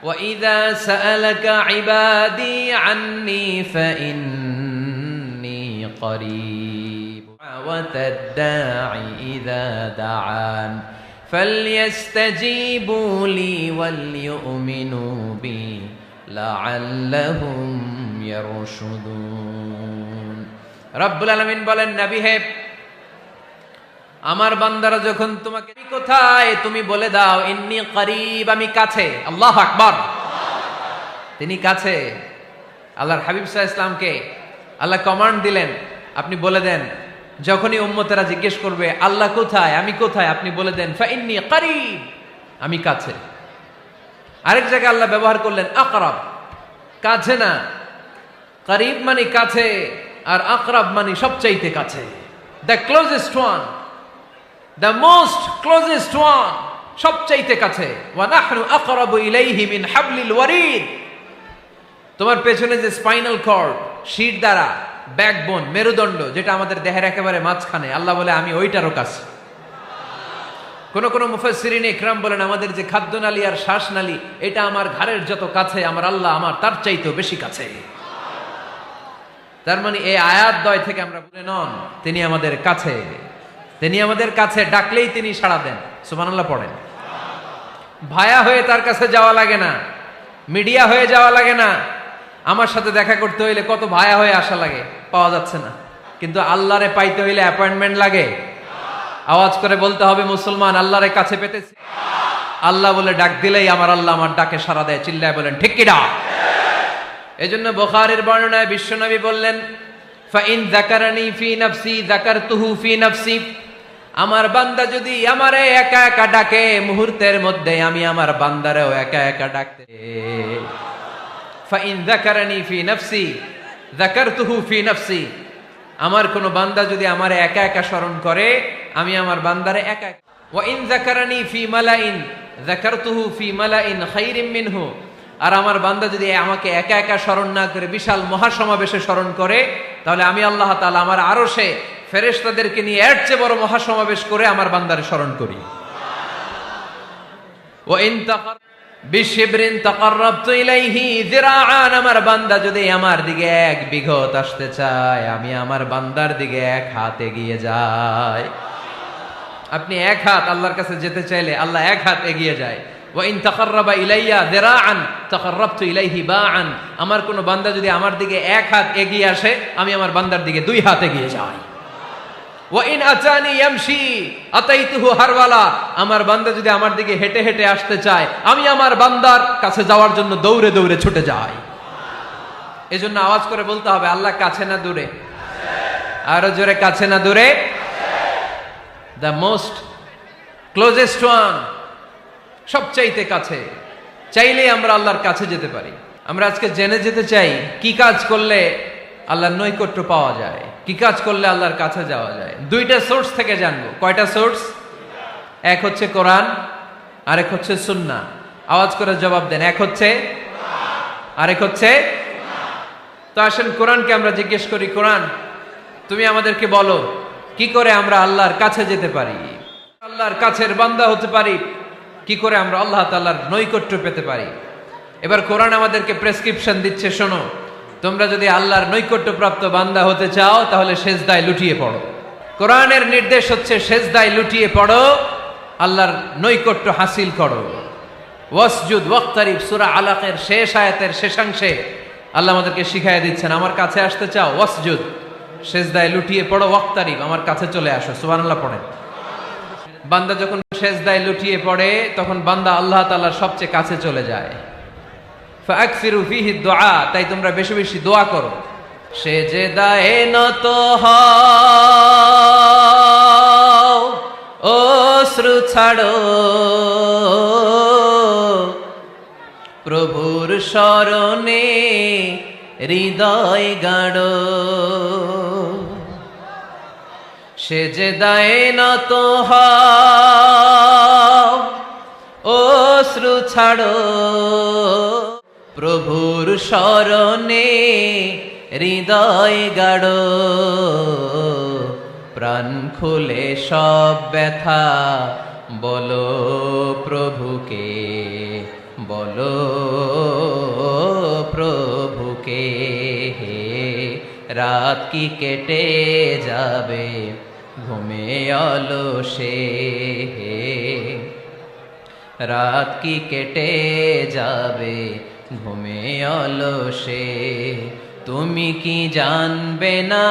وَإِذَا سَأَلَكَ عِبَادِي عَنِّي فَإِنِّي قَرِيبٌ دَعْوَةَ الدَّاعِ إِذَا دَعَانِ فَلْيَسْتَجِيبُوا لِي وَلْيُؤْمِنُوا بِي لَعَلَّهُمْ يَرْشُدُونَ। রব্বুল আলামিন বলেন, নবী হে, আমার বান্দারা যখন তোমাকে কোথায় তুমি বলে দাও ইন্নী করিব, আমি কাছে। আল্লাহু আকবার, তিনি কাছে। আল্লাহর হাবিব সাল্লাল্লাহু আলাইহি ওয়াসাল্লামকে আল্লাহ কমান্ড দিলেন, আপনি বলে দেন যখনই উম্মতেরা জিজ্ঞেস করবে আল্লাহ কোথায়, আমি কোথায়, আপনি বলে দেন ফা ইন্নী করিব, আমি কাছে। আরেক জায়গায় আল্লাহ ব্যবহার করলেন আকরাব, কাছে না। করিব মানে কাছে, আর আকরাব মানে সবচাইতে কাছে, the closest one, the most closest one, সবচাইতে কাছে। ওয়া নাহনু আকরাবু ইলাইহি মিন হাবলিল ওয়ারিদ। তোমার পেছনে যে স্পাইনাল কর্ড, শির দ্বারা, ব্যাকবোন, মেরুদণ্ড, যেটা আমাদের দেহের একেবারে মাঝখানে, আল্লাহ বলে আমি ওইটারও কাছে। কোন কোন মুফাসসিরিন ইকরাম বলেন আমাদের যে খাদ্যনালী আর শ্বাসনালী, এটা আমার ঘাড়ের যত কাছে, আমার আল্লাহ আমার তার চাইতেও বেশি কাছে। তার মানে এই আয়াত দ্বয় থেকে আমরা বলে নন, তিনি আমাদের কাছে, তিনি আমাদের কাছে, ডাকলেই তিনি সাড়া দেন। সুবহানাল্লাহ পড়েন। ভায়া হয়ে তার কাছে যাওয়া লাগে না, মিডিয়া হয়ে যাওয়া লাগে না। আমার সাথে দেখা করতে হইলে কত ভায়া হয়ে আসা লাগে, পাওয়া যাচ্ছে না। কিন্তু আল্লাহরে পাইতে হইলে অ্যাপয়েন্টমেন্ট লাগে। আওয়াজ করে বলতে হবে মুসলমান, আল্লাহরে কাছে পেতেছি। আল্লাহ বলে ডাক দিলেই আমার আল্লাহ আমার ডাকে সাড়া দেয়। চিল্লায় বলেন ঠিক কি না? এজন্য বুখারীর বর্ণনায় বিশ্বনবী বললেন, ফাইন যাকারানি ফি নাফসি যাকারতুহু ফি নাফসি। আমার বান্দা যদি আমারে একা একা ডাকে, মুহূর্তের মধ্যে আমি আমার বান্দারেও একা একা ডাকতে। ফাইন যাকারানি ফি নাফসি যাকারতুহু ফি নাফসি। আমার কোন বান্দা যদি আমারে একা একা স্মরণ করে, আমি আমার বান্দারে একা একা। ওয়া ইন যাকারানি ফি মালাইন যাকারতুহু ফি মালাইন খায়রিম মিনহু। আর আমার বান্দা যদি আমাকে একা একা স্মরণ না করে বিশাল মহাসমাবেশে স্মরণ করে, তাহলে আমি আল্লাহ তাআলা আমার আরশে ফেরেশতাদেরকে নিয়ে এর চেয়ে বড় মহাসমাবেশ করে আমার বান্দারে স্মরণ করি। ওয়া ইন বিশিবরিন তাকাররাবতু ইলাইহি যিরাআন। আমার বান্দা যদি আমার দিকে এক বিঘত আসতে চায়, আমি আমার বান্দার দিকে এক হাত এগিয়ে যাই। আপনি এক হাত আল্লাহর কাছে যেতে চাইলে আল্লাহ এক হাত এগিয়ে যায়। ওয়া ইন তাকাররাবা ইলাইয়া যিরাআন তাকাররাবতু ইলাইহি বাআন। আমার কোন বান্দা যদি আমার দিকে এক হাত এগিয়ে আসে, আমি আমার বান্দার দিকে দুই হাত এগিয়ে যাই। ওয়া ইন আতানি ইয়ামশি আতাইতুহু হারওয়ালা। আমার বান্দা যদি আমার দিকে হেঁটে হেঁটে আসতে চায়, আমি আমার বান্দার কাছে যাওয়ার জন্য দৌড়ে দৌড়ে ছুটে যাই। এজন্য আওয়াজ করে বলতে হবে আল্লাহ কাছে না দূরে? আরো জোরে, কাছে না দূরে? দ্য মোস্ট ক্লোজেস্ট ওয়ান, সবচাইতে কাছে। চাইলেই আমরা আল্লাহর কাছে যেতে পারি। আমরা আজকে জেনে যেতে চাই কি কাজ করলে আল্লাহর নৈকট্য পাওয়া যায়, কি কাজ করলে আল্লাহর কাছে যাওয়া যায়। দুইটা সোর্স থেকে জানবো। কয়টা সোর্স? এক হচ্ছে কোরআন, আরেক হচ্ছে সুন্নাহ। আওয়াজ করে জবাব দেন, এক হচ্ছে, আরেক হচ্ছে। তো আসেন কোরআনকে আমরা জিজ্ঞেস করি, কোরআন তুমি আমাদেরকে বলো কি করে আমরা আল্লাহর কাছে যেতে পারি, আল্লাহর কাছের বান্দা হতে পারি, কি করে আমরা আল্লাহ তাআলার নৈকট্য পেতে পারি। এবার কোরআন আমাদেরকে প্রেসক্রিপশন দিচ্ছে, শোনো, তোমরা যদি আল্লাহর নৈকট্যপ্রাপ্ত বান্দা হতে চাও তাহলে সেজদায় লুটিয়ে পড়ো। কোরআনের নির্দেশ হচ্ছে সেজদায় লুটিয়ে পড়ো, আল্লাহর নৈকট্য হাসিল করো। ওয়াসজুদ ওয়াক্তারিব, সূরা আলাকের শেষ আয়াতের শেষাংশে আল্লাহ আমাদেরকে শিখাইয়া দিচ্ছেন, আমার কাছে আসতে চাও, ওয়াসজুদ, সেজদায় লুটিয়ে পড়ো, ওয়াক্তারিব, আমার কাছে চলে আসো। সুবহানাল্লাহ পড়েন। বান্দা যখন সেজদায় লুটিয়ে পড়ে, তখন বান্দা আল্লাহ তাআলার সবচেয়ে কাছে চলে যায়। ফাকসিরু ফিহি দুআ, তাই তোমরা বেশি বেশি দোয়া করো। সেজদায়ে নত হও, অশ্রু ছাড়ো, প্রভুর শরণে হৃদয় গাড়ো। সেজদায়ে নত হও, অশ্রু ছাড়ো, প্রভুর শরণে হৃদয় গাড়ো। প্রাণ খুলে সব ব্যথা বলো প্রভুকে, বলো প্রভুকে, রাত কি কেটে যাবে ঘুমে অলসে, রাত কি কেটে যাবে ঘুমে অলসে, তুমি কি জানবে না